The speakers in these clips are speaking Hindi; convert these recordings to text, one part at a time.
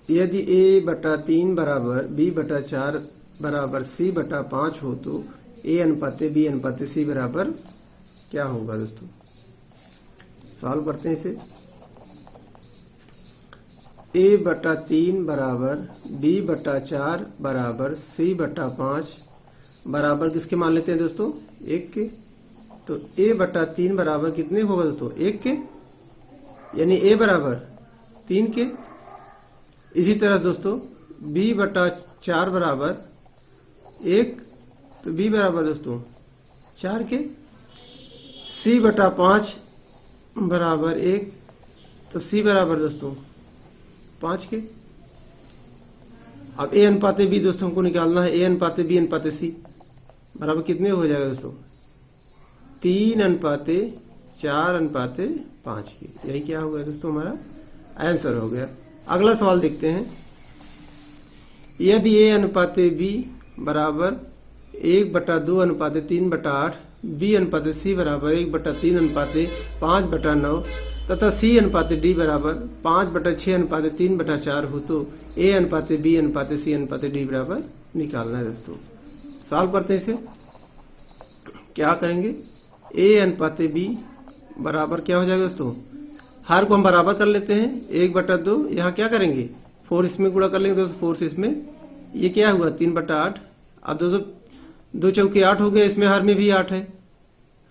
यदि a बटा 3 बराबर b बटा 4 बराबर c बटा 5 हो तो a अनुपात b अनुपात c बराबर क्या होगा दोस्तों? सॉल्व करते हैं इसे। a बटा 3 बराबर b बटा 4 बराबर c बटा 5 बराबर किसके मान लेते हैं दोस्तों? 1 के। तो a बटा 3 बराबर कितने होगा दोस्तों? 1 के, यानी a बराबर 3 के। इसी तरह दोस्तों b बटा 4 बराबर 1, तो b बराबर दोस्तों 4 के। c बटा 5 बराबर 1, तो c बराबर दोस्तों 5 के। अब a अनुपात b दोस्तों हमको निकालना है। a अनुपात b अनुपात c बराबर कितने हो जाएगा दोस्तों? 3 अनुपात 4 अनुपात 5 के। यही क्या हो गया दोस्तों? हमारा आंसर हो गया। अगला सवाल देखते हैं। यदि a अनुपात b बराबर 1 बटा 2 अनुपात 3 बटा 8, b अनुपात c बराबर 1 बटा 3 अनुपात 5 बटा 9 तथा c अनुपात d बराबर 5 बटा 6 अनुपात 3 बटा 4 हो तो a अनुपात b अनुपात c अनुपात d बराबर निकालना है दोस्तों। सॉल्व करते हैं इसे। क्या करेंगे? a अनुपात b बराबर क्या हो जाएगा दोस्तों? हर को हम बराबर कर लेते हैं। 1 बटा 2, यहाँ क्या करेंगे? 4 इसमें गुणा कर लेंगे दोस्तों। 4 से इसमें ये क्या हुआ? 3 बटा 8। अब दोस्तों 2 चौके 8 हो गया, इसमें हर में भी 8 है।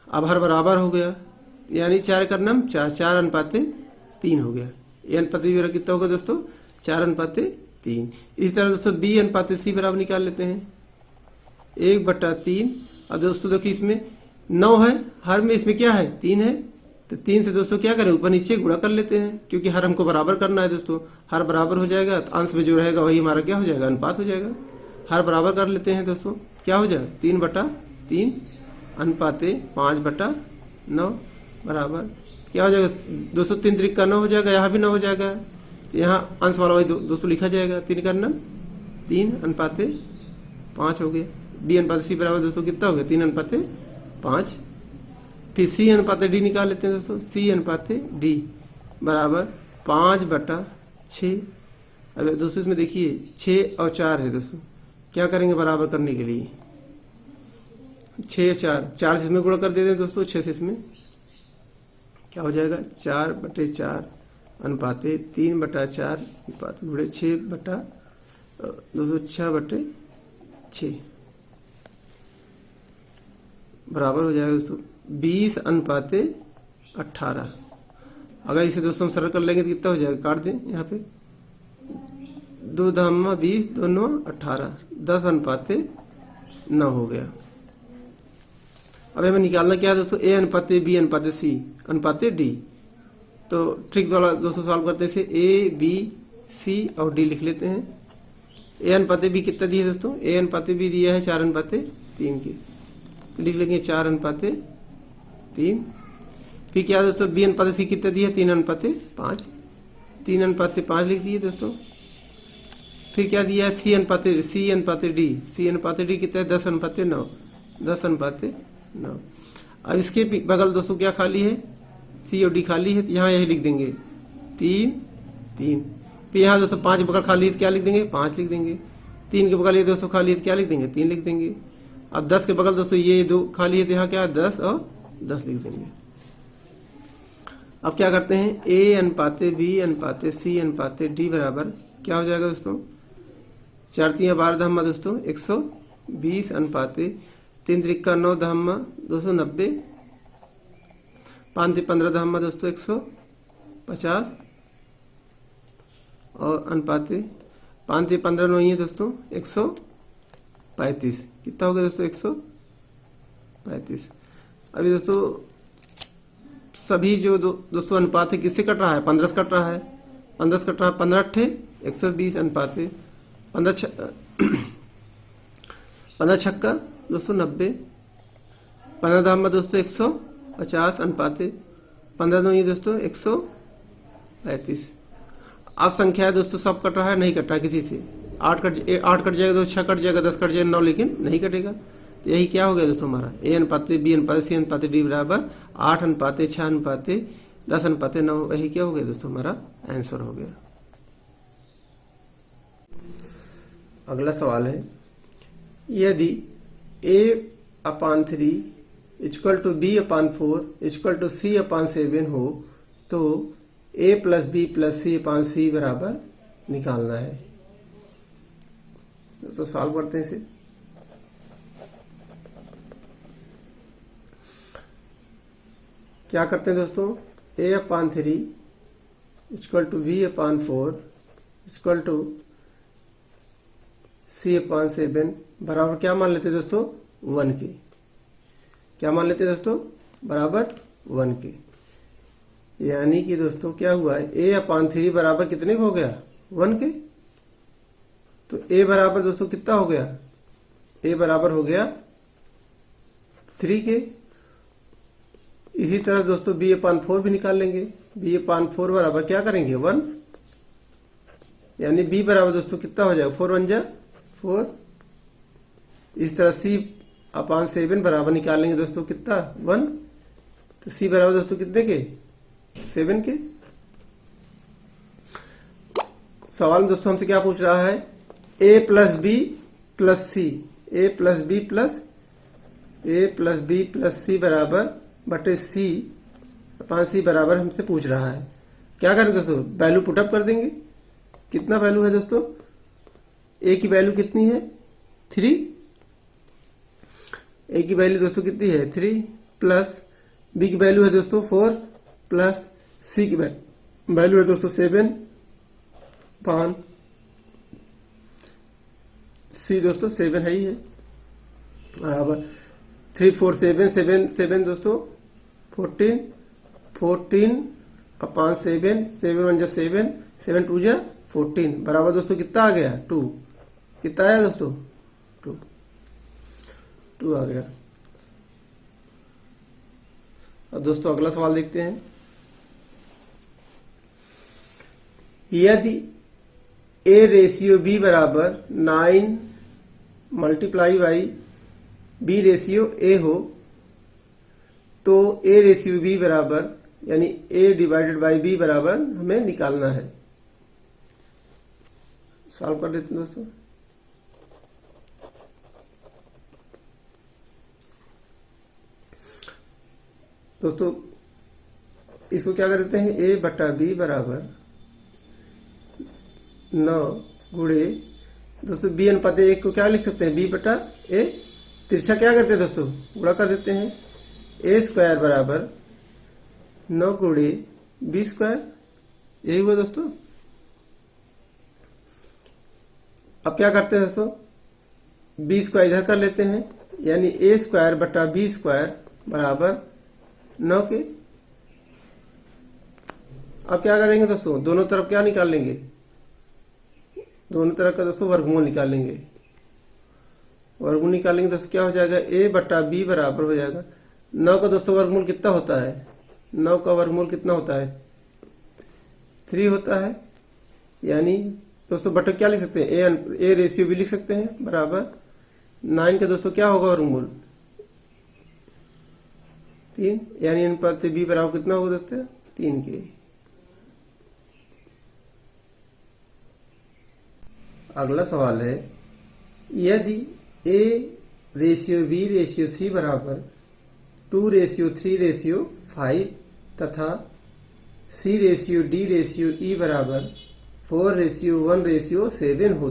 अब हर बराबर हो गया, यानी 4 का नाम 4 अनुपात 3 हो गया। ए अनुपात बी बराबर कितना होगा दोस्तों? 4 अनुपात 3। इसी तरह दोस्तों b अनुपात c बराबर निकाल लेते हैं। 1 बटा 3। अब दोस्तों देखिए इसमें 9 है, हर में इसमें क्या है? 3 है। तो 3 से दोस्तों क्या करें? ऊपर नीचे गुणा कर लेते हैं, क्योंकि हर हमको बराबर करना है दोस्तों। हर बराबर हो जाएगा तो अंश में जो रहेगा वही हमारा क्या हो जाएगा? अनुपात हो जाएगा। हर बराबर कर लेते हैं दोस्तों। क्या हो जाएगा? 3 बटा 3 अनुपात 5 बटा 9 बराबर क्या हो जाएगा दोस्तों? 3 त्रिक का 9 हो जाएगा, यहाँ भी 9 हो जाएगा। तो यहाँ अंश वाला वही दोस्तों लिखा जाएगा। 3 का 9 3 अनुपात 5 हो गया। b अनुपात c बराबर दोस्तों कितना हो गया? 3 अनुपात 5। फिर c अनुपात d निकाल लेते हैं दोस्तों। c अनुपात d बराबर 5 बटा 6। अब दोस्तों इसमें देखिए 6 और 4 है दोस्तों। क्या करेंगे बराबर करने के लिए? 6 4 से इसमें गुणा कर देते हैं दोस्तों। 6 से इसमें क्या हो जाएगा? 4 बटे 4 अनुपात 3 बटा 4 अनुपात गुणे 6 बटा दोस्तों 6 बटे 6 बराबर हो जाएगा दोस्तों 20 अनुपात 18। अगर इसे दोस्तों हम सरल कर लेंगे तो कितना हो जाएगा? काट दें यहाँ पे। 2 धामा 20, 2 9 18, 10 अनुपात 9 हो गया। अब हमें निकालना क्या है दोस्तों? a अनुपात b अनुपात c अनुपात d। तो ट्रिक वाला दोस्तों सॉल्व करते हैं। a b c और d लिख लेते हैं। a अनुपात b कितना दिया है दोस्तों? a अनुपात b दिया है 4 अनुपात 3 के, तो लिख लेंगे 4 अनुपात 3। फिर क्या दोस्तों? b अनुपात c कितना दिया है? 3 अनुपात 5, 3 अनुपात 5 लिख दिए दोस्तों। फिर क्या दिया है? c अनुपात d, c अनुपात d कितना है? 10 अनुपात 9, 10 अनुपात 9। अब इसके बगल दोस्तों क्या खाली है? c और d खाली है, तो यहाँ यही लिख देंगे 3 3। फिर यहाँ दोस्तों 5 बगल खाली है, क्या लिख देंगे? 5 लिख देंगे। 3 के बगल ये दोस्तों खाली है, क्या लिख देंगे? 3 लिख देंगे। अब 10 के बगल दोस्तों ये 2 खाली है, तो यहाँ क्या 10 और 10 लिख देंगे। अब क्या करते हैं? a अनुपात b अनुपात c अनुपात d बराबर क्या हो जाएगा दोस्तों? 4 3 12 धम्मा दोस्तों 120 अनुपात 3 त्रिका 9 धम्मा 290, 5 15 धम्मा दोस्तों 150 और अनुपात 5 15 9 है दोस्तों 135। कितना हो गया दोस्तों? 135। अभी दोस्तों सभी जो दोस्तों अनुपात है किससे कट रहा है? 15 से कट रहा है। 15 से कट रहा है। 15 अट्ठे 120 अनुपात 15 छक्का दोस्तों 90, 15 धामा दोस्तों 150 अनुपात 15 9 दोस्तों 135। अब संख्या है दोस्तों सब कट रहा है, नहीं कट रहा किसी से। 8 कट जाएगा तो 6 कट जाएगा, 10 कट जाएगा 9, लेकिन नहीं कटेगा। तो यही क्या हो गया दोस्तों हमारा? a अनुपात b अनुपात c अनुपात d बराबर 8 अनुपात 6 अनुपात 10 अनुपात 9। यही क्या हो गया दोस्तों? हमारा आंसर हो गया। अगला सवाल है, यदि a/3 equal to b/4 equal to c/7 हो तो a plus b plus c/c बराबर निकालना है। तो सॉल्व करते हैं इसे। क्या करते हैं दोस्तों, a/3 equal to b/4 equal to c/7 बराबर क्या मान लेते हैं दोस्तों, 1 के। क्या मान लेते हैं दोस्तों, बराबर 1 के। यानी कि दोस्तों क्या हुआ है, a/3 बराबर कितने हो गया, 1 के। तो a बराबर दोस्तों कितना हो गया, a बराबर हो गया 3 के। इसी तरह दोस्तों b/4 भी निकाल लेंगे। b/4 बराबर क्या करेंगे, 1, यानी b बराबर दोस्तों कितना हो जाएगा, 4 1 जा 4। इस तरह c/7 बराबर निकाल लेंगे दोस्तों कितना, 1। तो c बराबर दोस्तों कितने के, 7 के। सवाल में दोस्तों हमसे क्या पूछ रहा है, a plus b plus c, a plus b plus c बराबर बटे c/c बराबर हमसे पूछ रहा है। क्या करें दोस्तों, वैल्यू पुटअप कर देंगे। कितना वैल्यू है दोस्तों, a की वैल्यू कितनी है, 3। a की वैल्यू दोस्तों कितनी है, 3 प्लस b की वैल्यू है दोस्तों 4 प्लस c की वैल्यू है दोस्तों 7 5 c दोस्तों 7 है ही है, बराबर 3 4 7 7 7 दोस्तों 14 14/7 7 1 जा 7 7 2 जा 14 बराबर दोस्तों कितना आ गया, 2। कितना आया दोस्तों, 2 आ गया। अब दोस्तों अगला सवाल देखते हैं, यदि a रेशियो b बराबर 9 multiply by b ratio a हो तो a रेशियो b बराबर, यानी a डिवाइडेड बाई b बराबर हमें निकालना है। सॉल्व कर देते हैं दोस्तों। दोस्तों इसको क्या कर देते हैं, a बटा b बराबर 9 गुणे दोस्तों b/1 को क्या लिख सकते हैं, b बटा a। तिरछा क्या करते हैं दोस्तों, गुणा कर देते हैं। a स्क्वायर बराबर 9 गुणे b स्क्वायर, यही हुआ दोस्तों। अब क्या करते हैं दोस्तों, b स्क्वायर इधर कर लेते हैं, यानी a स्क्वायर बटा b स्क्वायर बराबर 9 के। अब क्या करेंगे दोस्तों, दोनों तरफ क्या निकाल लेंगे, दोनों तरफ का दोस्तों वर्गमूल निकालेंगे। वर्गमूल निकालेंगे दोस्तों क्या हो जाएगा, a बटा b बराबर हो जाएगा 9 का दोस्तों वर्गमूल कितना होता है, 9 का वर्गमूल कितना होता है, 3 होता है। यानी दोस्तों बटे क्या लिख सकते हैं, a रेशियो b लिख सकते हैं बराबर 9 का दोस्तों क्या होगा वर्गमूल, 3। यानी अनुपात b बराबर कितना होगा दोस्तों, 3 के। अगला सवाल है, यदि a ratio b ratio c बराबर 2 रेशियो 3 रेशियो 5 तथा c ratio d ratio e बराबर 4 रेशियो 1 रेशियो 7 हो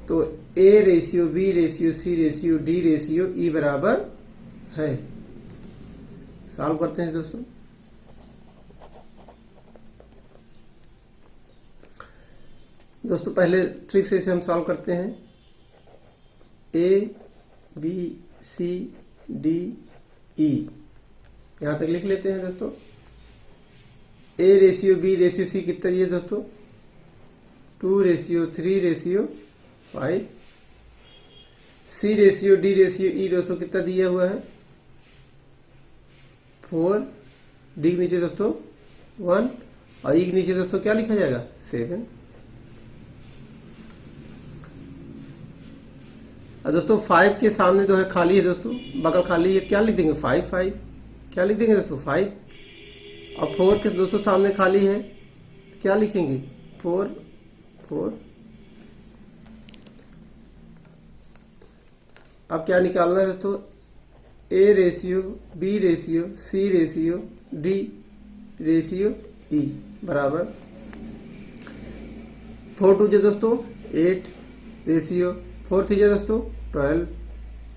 तो a ratio b ratio c ratio d ratio e बराबर है। सॉल्व करते हैं दोस्तों। दोस्तों पहले ट्रिक से इसे हम सॉल्व करते हैं। a b c d e यहां तक लिख लेते हैं दोस्तों। a ratio b ratio c कितना दिया दोस्तों, 2 ratio 3 ratio 5। c ratio d ratio e दोस्तों कितना दिया हुआ है, 4। d के नीचे दोस्तों 1 और e के नीचे दोस्तों क्या लिखा जाएगा, 7। और दोस्तों 5 के सामने जो है खाली है दोस्तों, बगल खाली है, क्या लिख देंगे 5 5, क्या लिख देंगे दोस्तों 5। और 4 के दोस्तों सामने खाली है, क्या लिखेंगे 4 4। अब क्या निकालना है दोस्तों, A ratio, B ratio, C ratio, D ratio E बराबर 4 2 जो दोस्तों 8 रेशियो, 4 3 जो दोस्तों 12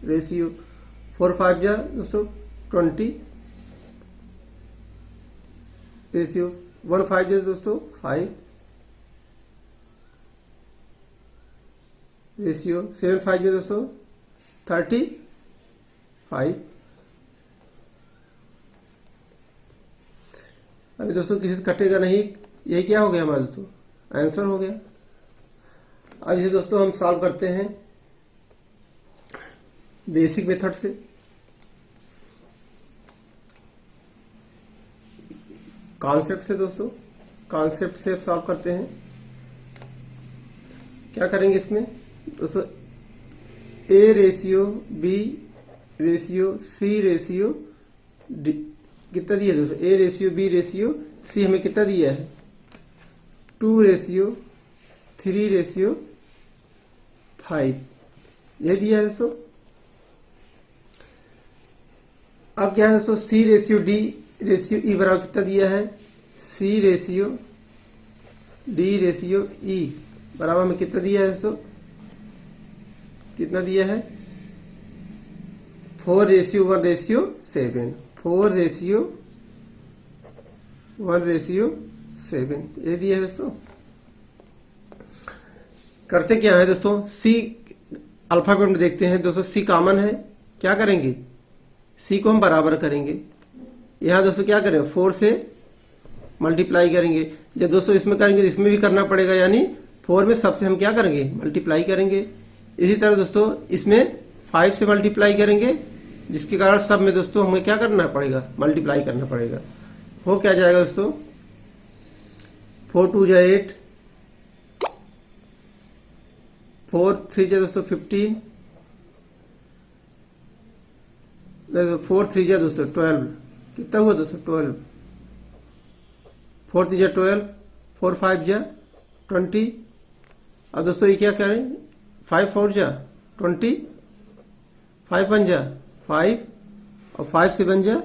रेशियो, 4 5 जा दोस्तों 20 रेशियो, 1 5 जो दोस्तों 5 रेशियो, 7 5 जो दोस्तों 35। अभी दोस्तों किसी से कटेगा नहीं, यही क्या हो गया हमारा दोस्तों, आंसर हो गया। अब इसे दोस्तों हम सॉल्व करते हैं बेसिक मेथड से। कॉन्सेप्ट से दोस्तों, कॉन्सेप्ट से सॉल्व करते हैं। क्या करेंगे इसमें दोस्तों, A ratio, B ratio, C ratio, D कितना दिया दोस्तों, A ratio, B ratio, C हमें कितना दिया है 2 रेशियो 3 रेशियो 5, ये दिया है दोस्तों। अब क्या है दोस्तों, सी रेशियो, डी रेशियो, ई बराबर कितना दिया है, सी रेशियो, डी रेशियो, ई बराबर हमें कितना दिया है दोस्तों, कितना दिया है 4 रेशियो 1 रेशियो 7, 4 रेशियो 1 रेशियो 7, ये दिया है दोस्तों। करते क्या है दोस्तों, सी अल्फाबेट में देखते हैं दोस्तों, सी कॉमन है, क्या करेंगे सी को हम बराबर करेंगे। यहां दोस्तों क्या करें, 4 से मल्टीप्लाई करेंगे। जब दोस्तों इसमें करेंगे इसमें भी करना पड़ेगा, यानी 4 में सबसे हम क्या करेंगे, मल्टीप्लाई करेंगे। इसी तरह दोस्तों इसमें 5 से मल्टीप्लाई करेंगे, जिसके कारण सब में दोस्तों हमें क्या करना पड़ेगा, मल्टीप्लाई करना पड़ेगा। हो क्या जाएगा दोस्तों, 4 2 जा 8, 4 3 जा दोस्तों 15, 4 3 जा दोस्तों 12, कितना हुआ दोस्तों 12, 4 3 जा 12, 4 5 जा 20। अब दोस्तों ये क्या करें, 5 4 जा 20, 5 1 जा 5 और 5 7 जा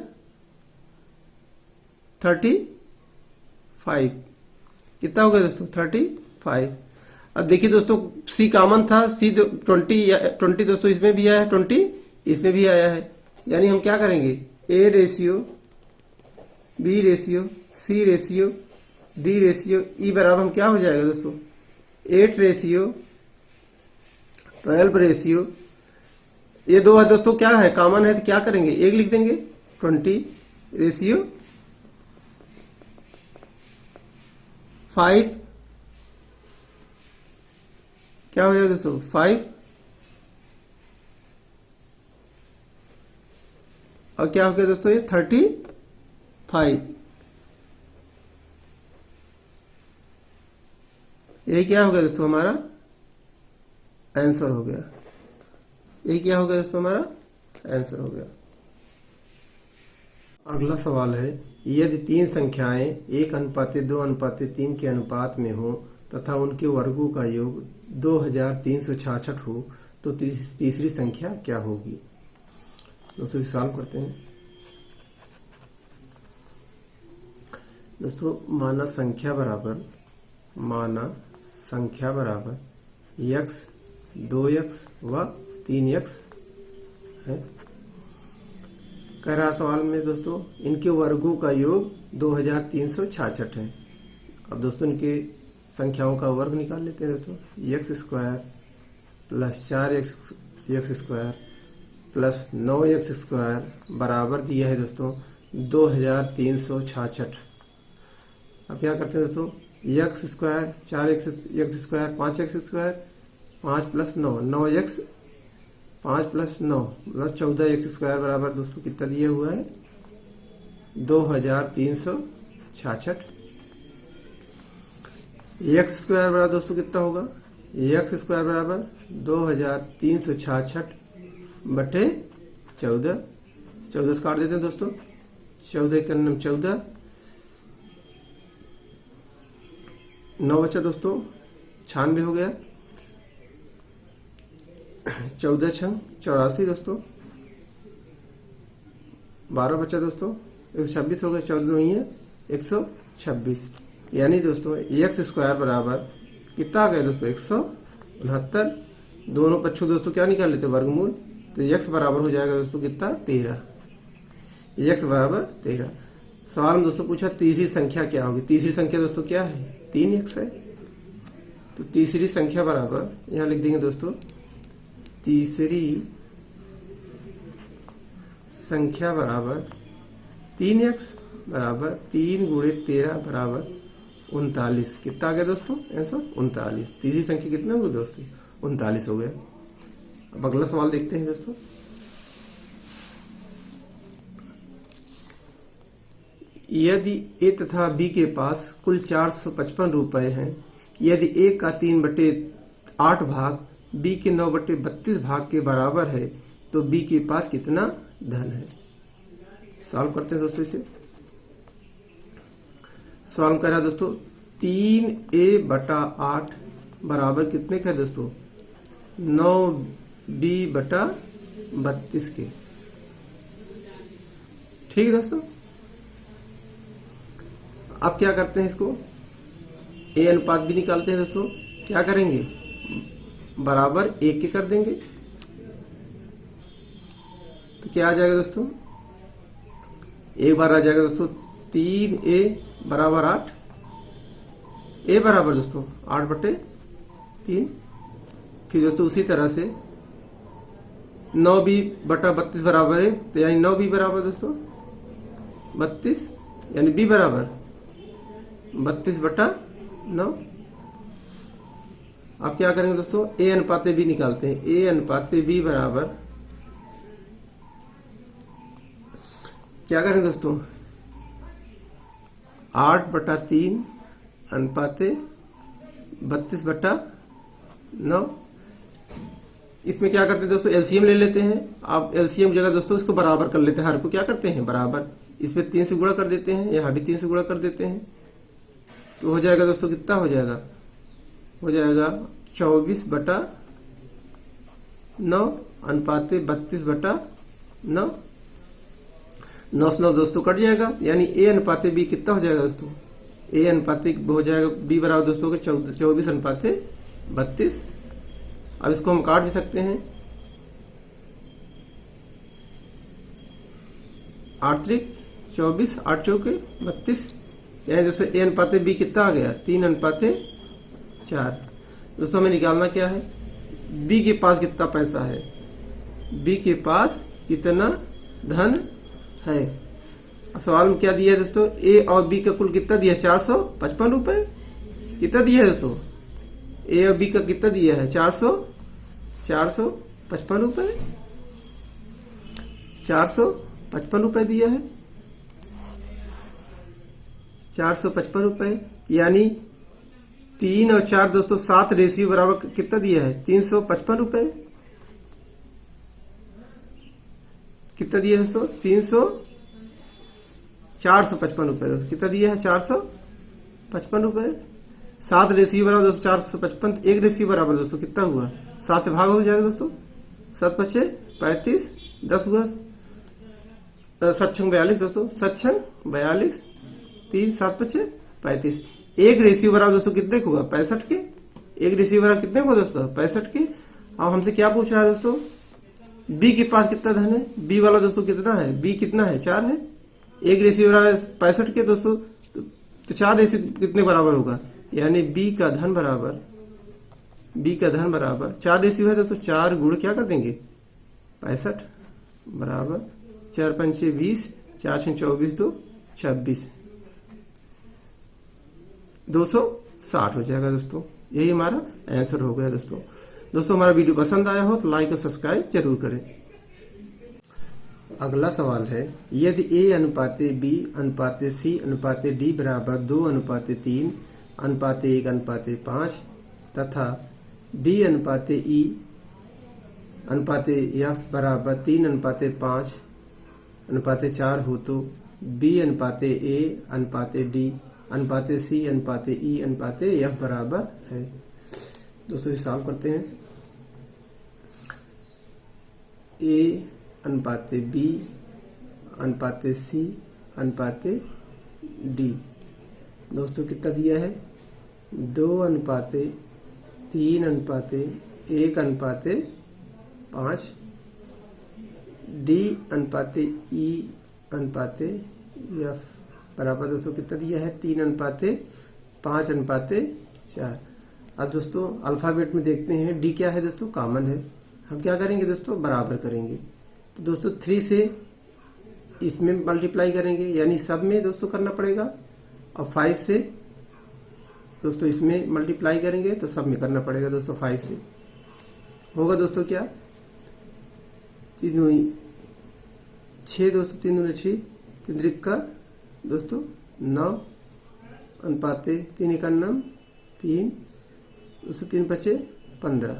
35, कितना हो गया दोस्तों 35। अब देखिए दोस्तों सी कॉमन था, सी 20 दोस्तों इसमें भी आया है, 20 इसमें भी आया है, यानी हम क्या करेंगे, A ratio, B ratio, C ratio, D ratio, E बराबर हम क्या हो जाएगा दोस्तों 8 रेशियो 12 रेशियो, ये दो है दोस्तों, क्या है कॉमन है तो क्या करेंगे, एक लिख देंगे 20 रेशियो 5, क्या हो जाएगा दोस्तों 5, और क्या हो गया दोस्तों ये 35, ये क्या हो गया दोस्तों हमारा आंसर हो गया। ये क्या हो गया दोस्तों हमारा आंसर हो गया। अगला सवाल है, यदि 3 संख्याएं 1:2:3 के अनुपात में हो तथा उनके वर्गों का योग 2366 हो तो तीसरी संख्या क्या होगी। दोस्तों सॉल्व करते हैं। दोस्तों माना संख्या बराबर x 2x व 3x है। कह रहा सवाल में दोस्तों इनके वर्गों का योग 2366 है। अब दोस्तों इनके संख्याओं का वर्ग निकाल लेते हैं दोस्तों। x² plus 4x² plus 9x² बराबर दिया है दोस्तों 2366। अब क्या करते हैं दोस्तों, x² 4x² 5x², 5 plus 9 9x 5 plus 9 मतलब 14x² बराबर दोस्तों कितना दिया हुआ है 2366। x² बराबर दोस्तों कितना होगा, x² बराबर 2366 बटे 14। 14 से काट देते हैं दोस्तों, 14 के 14, 9 बचा दोस्तों 96 हो गया। 14 छंग 84 दोस्तों। 12 बचा दोस्तों, 126 हो गया। 14 नहीं है 126, यानी दोस्तों एक्स स्क्वायर बराबर कितना आ गया दोस्तों 169। दोनों पक्षों दोस्तों क्या निकाल लेते वर्गमूल, तो एक्स बराबर हो जाएगा दोस्तों कितना 13, एक्स बराबर 13। सवाल में दोस्तों पूछा तीसरी संख्या क्या होगी। तीसरी संख्या दोस्तों क्या है 3x है, तो तीसरी संख्या बराबर यहां लिख देंगे दोस्तों, तीसरी संख्या बराबर 3x बराबर 3 गुणे 13 बराबर 39। कितना आ गया दोस्तों आंसर 39। तीसरी संख्या कितना होगी दोस्तों 39 हो गया। अब अगला सवाल देखते हैं दोस्तों। यदि ए तथा बी के पास कुल 455 रुपए हैं, यदि ए का 3/8 भाग बी के 9/32 भाग के बराबर है, तो बी के पास कितना धन है। सॉल्व करते हैं दोस्तों इसे। सॉल्व करा दोस्तों 3a/8 बराबर कितने का है दोस्तों 9b/32 के। ठीक है दोस्तों, अब क्या करते हैं इसको ए अनुपात भी निकालते हैं दोस्तों। क्या करेंगे बराबर 1 के कर देंगे, तो क्या आ जाएगा दोस्तों एक बार आ जाएगा दोस्तों 3a बराबर 8, ए बराबर दोस्तों 8/3। फिर दोस्तों उसी तरह से 9b/32 बराबर है, तो यानी 9b बराबर दोस्तों 32, यानी b बराबर 32/9। अब क्या करेंगे दोस्तों ए अनुपात बी निकालते हैं। ए अनुपात बी बराबर क्या करेंगे दोस्तों 8/3 अनुपात 32/9। इसमें क्या करते हैं दोस्तों एलसीएम ले लेते हैं। आप एलसीएम जगह दोस्तों इसको बराबर कर लेते हैं, हर को क्या करते हैं बराबर, इसमें 3 से गुणा कर देते हैं, यहां भी 3 से गुणा कर देते हैं, तो हो जाएगा दोस्तों कितना हो जाएगा 24/9 अनुपात 32/9। 9 से 9 दोस्तों कट जाएगा, यानी ए अनुपात बी कितना हो जाएगा दोस्तों ए अनुपात हो जाएगा बी बराबर दोस्तों के 24/32। अब इसको हम काट भी सकते हैं, 8×3 = 24, 8×4 = 32, यानी दोस्तों ए अनुपात बी कितना आ गया 3:4। दोस्तों हमें निकालना क्या है बी के पास कितना पैसा है, बी के पास कितना धन है। सवाल में क्या दिया है दोस्तों ए और बी का कुल कितना दिया है 455 रुपए। कितना दिया है दोस्तों ए और बी का कितना दिया है 455 रुपए, 455 रुपए दिया है, 455 रुपए, यानी 3 और 4 दोस्तों 7 रेशियो बराबर कितना दिया है 355 रुपए। कितना दिया है दोस्तों 455 रुपए दोस्तों कितना दिया है 455 रुपए। 7 रेशियो बराबर दोस्तों 455, 1 रेशियो बराबर दोस्तों कितना हुआ 7 से भाग हो जाएगा दोस्तों, 7×5 = 35, 10 हुआ 7×6 = 42 दोस्तों, 7×6 = 42, 3 7×5 = 35। 1 रेशियो बराबर दोस्तों कितने को होगा 65 के। 1 रेशियो बराबर कितने को दोस्तों 65 के। अब हमसे क्या पूछ रहा है दोस्तों बी के पास कितना धन है, बी वाला दोस्तों कितना है, बी कितना है 4 है। 1 रेशियो बराबर 65 के दोस्तों, तो 4 रेशियो कितने बराबर होगा, यानी बी का धन बराबर 4 रेशियो है दोस्तों, 4 गुण क्या कर देंगे 65 बराबर 4×5 = 20, 4×6 = 24, 2 26, 260 हो जाएगा दोस्तों। यही हमारा आंसर हो गया दोस्तों। दोस्तों हमारा वीडियो पसंद आया हो तो लाइक और सब्सक्राइब जरूर करें। अगला सवाल है यदि ए अनुपात बी अनुपात सी अनुपात डी बराबर 2:3 अनुपात 1 अनुपात 5 तथा डी अनुपात ई अनुपात एफ बराबर 3:5 अनुपात 4 हो, तो बी अनुपात ए अनुपात डी अनुपात सी अनुपात ई अनुपात एफ बराबर है। दोस्तों इसे सॉल्व करते हैं। ए अनुपाते बी अनुपाते सी अनुपाते डी। दोस्तों कितना दिया है? 2 अनुपाते 3 अनुपाते 1 अनुपाते 5। डी अनुपाते ई अनुपाते एफ बराबर दोस्तों कितना दिया है? 3 अनुपाते 5 अनुपाते 4। अब दोस्तों अल्फाबेट में देखते हैं, डी क्या है दोस्तों? कॉमन है। हम क्या करेंगे दोस्तों? बराबर करेंगे। तो दोस्तों 3 से इसमें मल्टीप्लाई करेंगे, यानी सब में दोस्तों करना पड़ेगा, और 5 से दोस्तों इसमें मल्टीप्लाई करेंगे तो सब में करना पड़ेगा दोस्तों। 5 से होगा दोस्तों क्या? 3 दूनी 6 दोस्तों, 3 दूनी 6, 3 त्रिक का दोस्तों 9 अनुपाते 3 एकान्नम 3 दोस्तों, 3 पचे 15।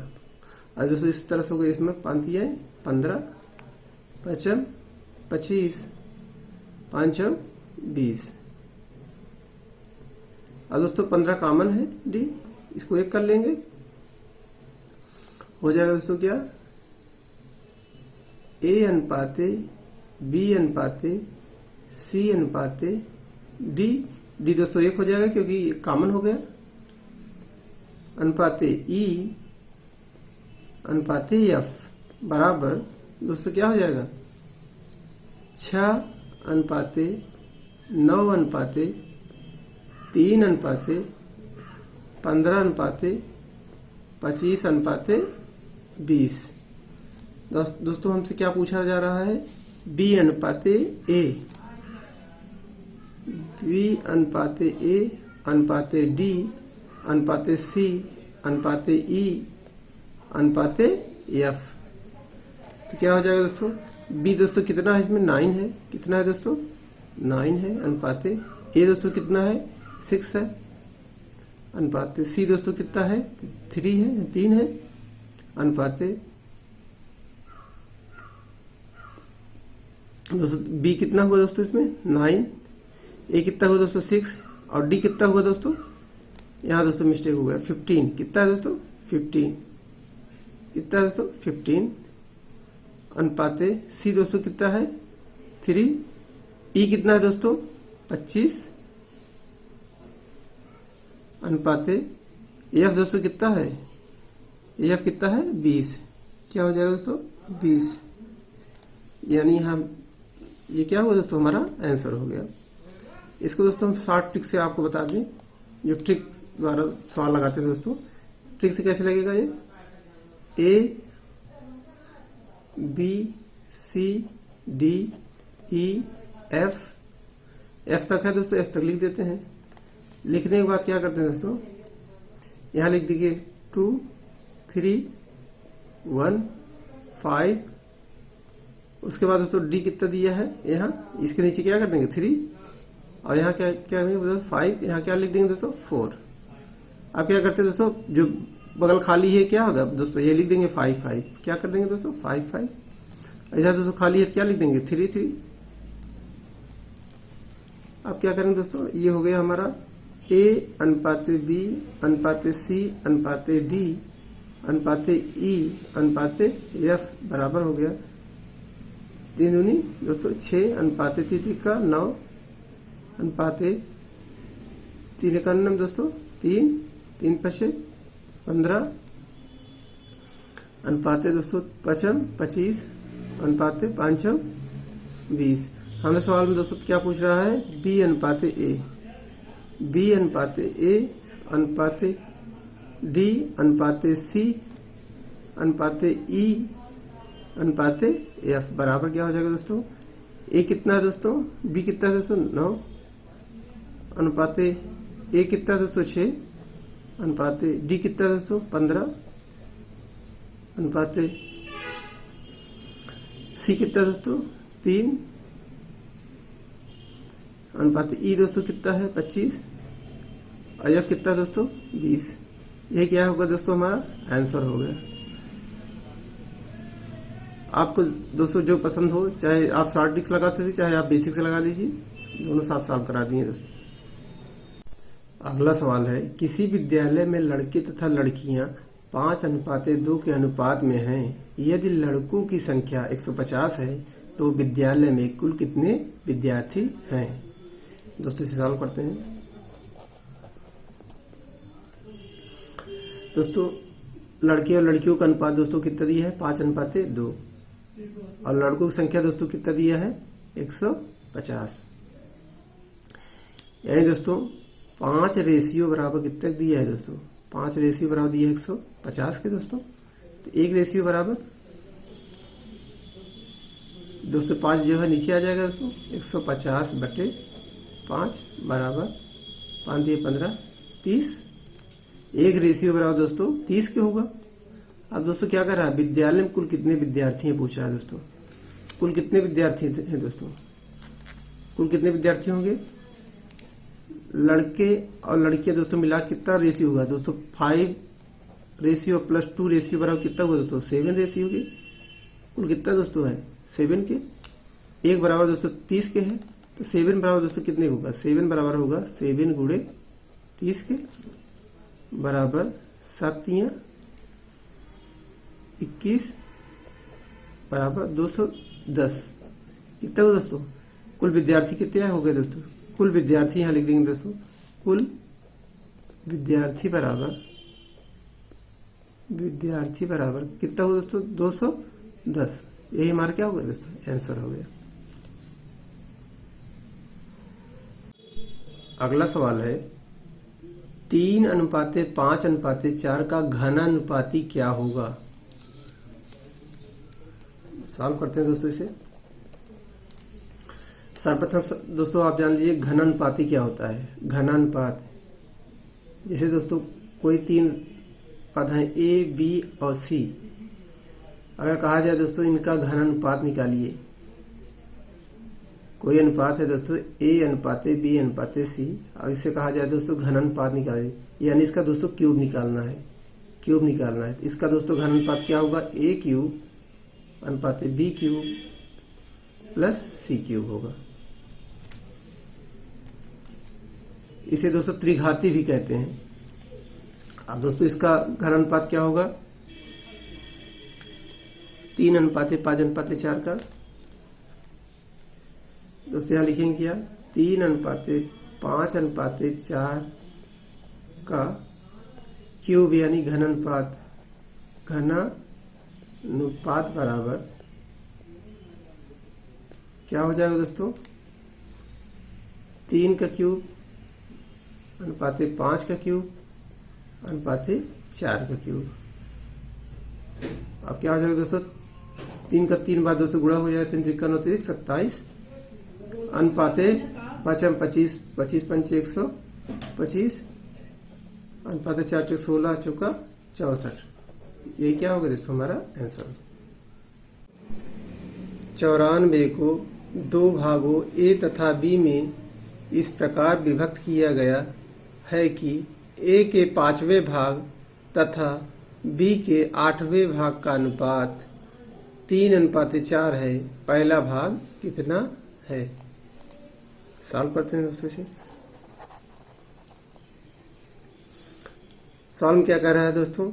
और दोस्तों इस तरह से हो गया, इसमें 5 है 15 पचम 25 5 20। और दोस्तों 15 कॉमन है डी, इसको 1 कर लेंगे, हो जाएगा दोस्तों क्या? ए अनुपाते बी अनुपाते सी अनुपाते डी। डी दोस्तों 1 हो जाएगा क्योंकि कॉमन हो गया। अनुपाते ई अनुपाते एफ बराबर दोस्तों क्या हो जाएगा? 6 अनुपाते 9 अनुपाते 3 अनुपाते 15 अनुपाते 25 अनुपाते 20। दोस्तों हमसे क्या पूछा जा रहा है? बी अनुपाते ए, बी अनुपाते ए अनुपाते डी अनुपाते सी अनुपाते ई अनुपाते एफ। तो क्या हो जाएगा दोस्तों? बी दोस्तों कितना है इसमें? 9 है। कितना है दोस्तों? 9 है। अनुपाते ए दोस्तों कितना है? 6 है। अनुपाते सी दोस्तों कितना है? 3 है, 3 है। अनुपाते दोस्तों बी कितना हुआ दोस्तों इसमें? 9। ए कितना हुआ दोस्तों? 6। और डी कितना हुआ दोस्तों? यहां दोस्तों मिस्टेक हो गया, 15। कितना है दोस्तों? 15। कितना है दोस्तों? 15। अनुपाते सी दोस्तों कितना है? 3। ई कितना है दोस्तों? 25। अनुपाते एफ दोस्तों कितना है? एफ कितना है? 20। क्या हो जाएगा दोस्तों? 20। यानी हम ये क्या हुआ दोस्तों? हमारा आंसर हो गया। इसको दोस्तों हम शॉर्ट ट्रिक से आपको बता दें, जो ट्रिक द्वारा सवाल लगाते हैं दोस्तों। ट्रिक से कैसे लगेगा ये? A B C D E F, F तक है दोस्तों, एफ तक लिख देते हैं। लिखने के बाद क्या करते हैं दोस्तों? यहां लिख दीजिए 2 3 1 5। उसके बाद दोस्तों डी कितना दिया है यहाँ, इसके नीचे क्या कर देंगे? 3। और यहाँ क्या क्या दोस्तों? 5। यहाँ क्या लिख देंगे दोस्तों? 4। अब क्या करते हैं दोस्तों? जो बगल खाली है क्या होगा दोस्तों? ये लिख देंगे 5 5। क्या कर देंगे दोस्तों? 5 5। ऐसा दोस्तों खाली है क्या लिख देंगे? 3 3। अब क्या करेंगे दोस्तों? ये हो गया हमारा ए अनुपाते बी अनुपाते सी अनुपाते डी अनुपाते ई अनुपाते एफ बराबर हो गया 3 दूनी दोस्तों 6 अनुपाते 3 का 9 अनुपाते 3 एकान्नम दोस्तों 3 3 पचे 15 अनुपाते दोस्तों 25 अनुपाते 5 20। हमें सवाल में दोस्तों क्या पूछ रहा है? बी अनुपाते ए, बी अनुपाते ए अनुपाते डी अनुपाते सी अनुपाते ई अनुपाते एफ बराबर क्या हो जाएगा दोस्तों? ए कितना है दोस्तों? बी कितना है दोस्तों? 9 अनुपाते ए कितना है दोस्तों? 6 अनुपाते डी कितना है दोस्तों? 15 अनुपाते सी कितना है दोस्तों? 3 अनुपाते ई दोस्तों कितना है? 25 और एफ कितना है दोस्तों? 20। ये क्या होगा दोस्तों? हमारा आंसर हो गया। आपको दोस्तों जो पसंद हो, चाहे आप शॉर्ट ट्रिक्स लगाते थे चाहे आप बेसिक से लगा लीजिए, दोनों साफ साफ करा दिए दोस्तों। अगला सवाल है, किसी विद्यालय में लड़के तथा लड़कियां 5:2 के अनुपात में हैं, यदि लड़कों की संख्या 150 है तो विद्यालय में कुल कितने विद्यार्थी हैं। दोस्तों इसे सॉल्व करते हैं। दोस्तों लड़के और लड़कियों का अनुपात दोस्तों कितना दिया है 5:2 और लड़कों की संख्या दोस्तों कितना दिया है 150। यानी दोस्तों 5 रेशियो बराबर कितना दिया है दोस्तों 5 रेशियो बराबर दिया है 150 के दोस्तों। तो 1 रेशियो बराबर दोस्तों 5 जो है नीचे आ जाएगा दोस्तों 150/5 बराबर 5 दिए 15 30। 1 रेशियो बराबर दोस्तों 30 के होगा। अब दोस्तों क्या कर रहा है विद्यालय में कुल कितने विद्यार्थी हैं पूछा है दोस्तों। कुल कितने विद्यार्थी हैं दोस्तों कुल कितने विद्यार्थी होंगे लड़के और लड़कियां दोस्तों मिला कितना रेशियो होगा दोस्तों 5 रेशियो प्लस 2 रेशियो बराबर कितना होगा दोस्तों 7 रेशियो के। कुल कितना दोस्तों है 7 के। 1 बराबर दोस्तों 30 के है तो 7 बराबर दोस्तों कितने होगा 7 बराबर होगा 7 गुणे 30 के बराबर 7 × 21 बराबर 210। कितना होगा दोस्तों कुल विद्यार्थी कितने हो गए दोस्तों। कुल विद्यार्थी यहां लिख देंगे दोस्तों कुल विद्यार्थी बराबर कितना होगा दोस्तों 210। यही हमारा क्या होगा दोस्तों आंसर हो गया। अगला सवाल है 3:5:4 का घनानुपाती क्या होगा। सॉल्व करते हैं दोस्तों इसे। सर्वप्रथम दोस्तों आप जान लीजिए घनानुपाती क्या होता है। घनानुपात जैसे दोस्तों कोई 3 पद हैं A, B और C। अगर कहा जाए दोस्तों इनका घनानुपात निकालिए। कोई अनुपात है दोस्तों A:B:C और इसे कहा जाए दोस्तों घनानुपात निकालिए यानी इसका दोस्तों क्यूब निकालना है। इसका दोस्तों घनानुपात क्या होगा A³ + B³ होगा। इसे दोस्तों त्रिघाती भी कहते हैं। अब दोस्तों इसका घनानुपात क्या होगा 3:5:4 का। दोस्तों यहां लिखेंगे क्या 3:5:4 का क्यूब यानी घनानुपात बराबर क्या हो जाएगा दोस्तों 3 का क्यूब / 5 का क्यूब / 4 का क्यूब। अब क्या हो जाएगा दोस्तों 3 का 3 बार दोस्तों गुणा हो जाएगा 3 × 9 = 27 / 25 25 × 5 125 / 4 = 16 × 64। यही क्या होगा दोस्तों हमारा आंसर। 94 को 2 भागों A तथा B में इस प्रकार विभक्त किया गया है कि A के 5वें भाग तथा B के 8वें भाग का अनुपात 3:4 है। पहला भाग कितना है। सॉल्व करते हैं दोस्तों से। सॉल्व क्या कर रहा है दोस्तों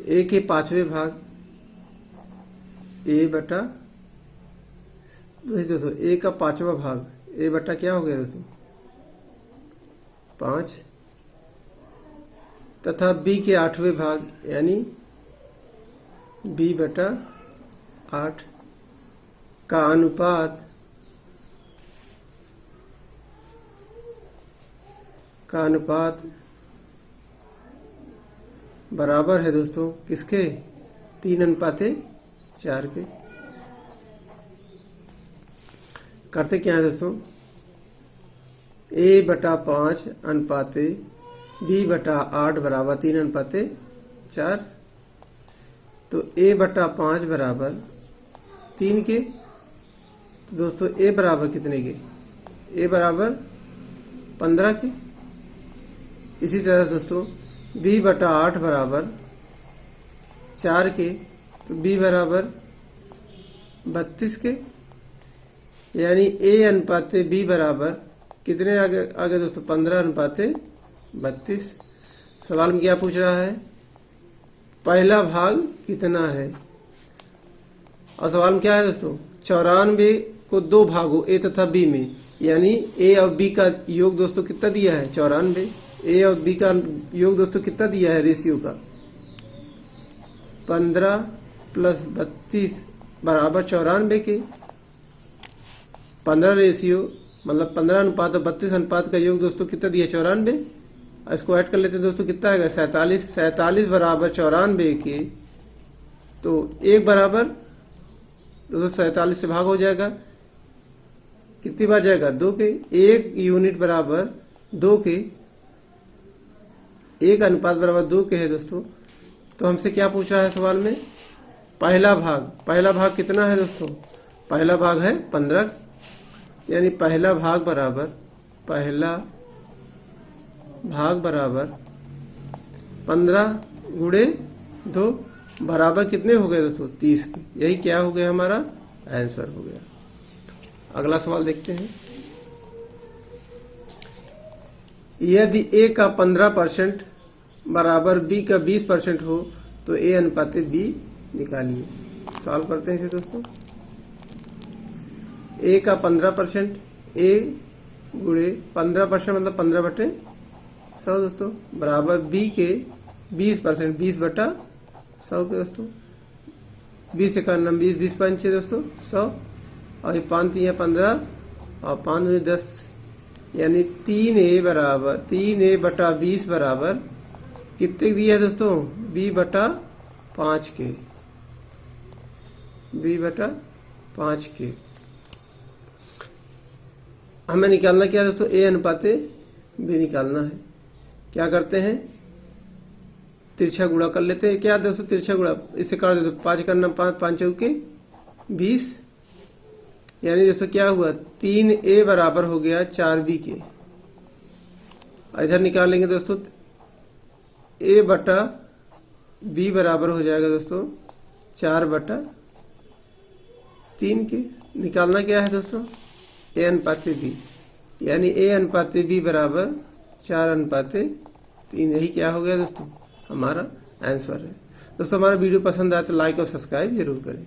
A के 5वें भाग दोस्तों A का 5वां भाग A बटा क्या हो गया दोस्तों 5 तथा B के 8वें भाग यानी B/8 का अनुपात बराबर है दोस्तों किसके 3:4 के। करते क्या है दोस्तों A/5 अनुपात B/8 बराबर 3:4। तो A/5 बराबर 3 के। तो दोस्तों A बराबर कितने के A बराबर 15 के। इसी तरह दोस्तों B/8 बराबर 4 के। तो B बराबर 32 के। यानी A/B बराबर कितने आगे दोस्तों 15:32। सवाल में क्या पूछ रहा है पहला भाग कितना है। और सवाल में क्या है दोस्तों, 94 को दो भागों ए तथा बी में, यानी ए और बी का योग दोस्तों कितना दिया है 94। ए और बी का योग दोस्तों कितना दिया है रेशियो का 15 प्लस 32 बराबर 94 के। 15 रेशियो मतलब 15 अनुपात और 32 अनुपात का योग दोस्तों कितना दिया 94। इसको ऐड कर लेते हैं दोस्तों, कितना आएगा 47। 47 बराबर 94 के, तो एक बराबर दोस्तों 47 से भाग हो जाएगा, कितनी बार जाएगा 2 के। एक यूनिट बराबर 2 के, एक अनुपात बराबर 2 के है दोस्तों। तो हमसे क्या पूछा है सवाल में, पहला भाग कितना है दोस्तों, पहला भाग है 15, यानी पहला भाग बराबर 15 गुणे 2 बराबर कितने हो गए दोस्तों 30 के। यही क्या हो गया हमारा आंसर हो गया। अगला सवाल देखते हैं, यदि ए का 15% बराबर बी का 20% हो तो ए अनुपात बी निकालिए। सॉल्व करते हैं इसे दोस्तों। ए का 15%, ए गुणे 15% मतलब 15/100 दोस्तों, बराबर बी के 20%, 20/100 के दोस्तों। 20 से करना 20, 20 5 दोस्तों 100, और ये 5 3 15 और 5 दूनी 10, यानी 3a बराबर 3a/20 बराबर कितने दिया है दोस्तों b/5 के, b/5 के। हमें निकालना क्या है दोस्तों, a अनुपात b निकालना है। क्या करते हैं, तिरछा गुणा कर लेते हैं। क्या दोस्तों तिरछा गुणा, इससे कर दे तो 5 करना 5, 5 चौके 20, यानी दोस्तों क्या हुआ 3a बराबर हो गया 4b के। इधर निकालेंगे दोस्तों a/b बराबर हो जाएगा दोस्तों 4/3 के। निकालना क्या है दोस्तों a अनुपात b, यानी a अनुपात b बराबर 4/3। यही क्या हो गया दोस्तों हमारा आंसर है। दोस्तों हमारा वीडियो पसंद आए तो लाइक और सब्सक्राइब जरूर करें।